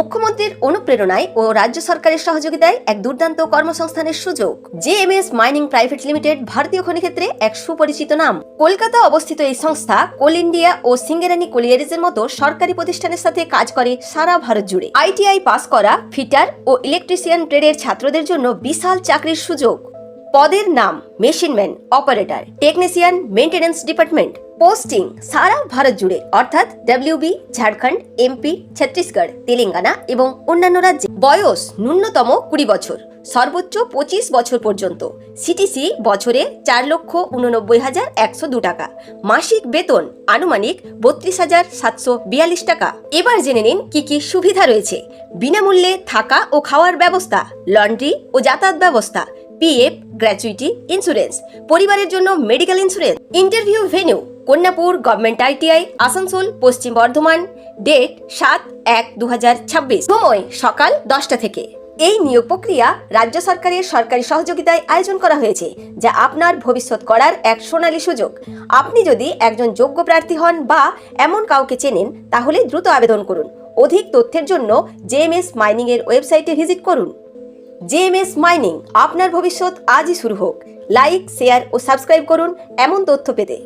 মুখ্যমন্ত্রীর অনুপ্রেরণায় ও রাজ্য সরকারের সহযোগিতায় এক দুর্দান্ত কর্মসংস্থানের সুযোগ। জেএমএস মাইনিং প্রাইভেট লিমিটেড ভারতীয় খনি ক্ষেত্রে এক সুপরিচিত নাম। কলকাতা অবস্থিত এই সংস্থা কোল ইন্ডিয়া ও সিঙ্গেরানি কোলিয়ারিজের মতো সরকারি প্রতিষ্ঠানের সাথে কাজ করে সারা ভারত জুড়ে। আইটিআই পাস করা ফিটার ও ইলেকট্রিশিয়ান ট্রেডের ছাত্রদের জন্য বিশাল চাকরির সুযোগ। পদের নাম machineman, operator, technician, maintenance department. Posting সারা ভারত জুড়ে, অর্থাৎ ডাব্লিউবি, ঝাড়খণ্ড, এমপি, ছত্তিশগড়, তেলেঙ্গানা এবং অন্যান্য রাজ্যে। বয়স ন্যূনতম 20 বছর, সর্বোচ্চ 25 বছর পর্যন্ত। সিটিসি বছরে 4,89,102 টাকা। মাসিক বেতন আনুমানিক 32,742 টাকা। এবার জেনে নিন কি কি সুবিধা রয়েছে। বিনামূল্যে থাকা ও খাওয়ার ব্যবস্থা, লন্ড্রি ও যাতায়াত ব্যবস্থা, পিএফ, গ্র্যাচুইটি, ইন্স্যুরেন্স, পরিবারের জন্য medical insurance. Interview venue Kanyapur government ITI, Asansol, পশ্চিম বর্ধমান। ডেট 7/1/2026। সময় সকাল 10টা থেকে। এই নিয়োগ প্রক্রিয়া রাজ্য সরকারের সরকারি সহযোগিতায় আয়োজন করা হয়েছে, যা আপনার ভবিষ্যৎ করার এক সোনালী সুযোগ। আপনি যদি একজন যোগ্য প্রার্থী হন বা এমন কাউকে চেনেন, তাহলে দ্রুত আবেদন করুন। অধিক তথ্যের জন্য জেএমএস মাইনিং এর ওয়েবসাইটে ভিজিট করুন। জেএমএস মাইনিং, আপনার ভবিষ্যৎ আজই শুরু হোক। লাইক, শেয়ার ও সাবস্ক্রাইব করুন এমন তথ্য পেতে।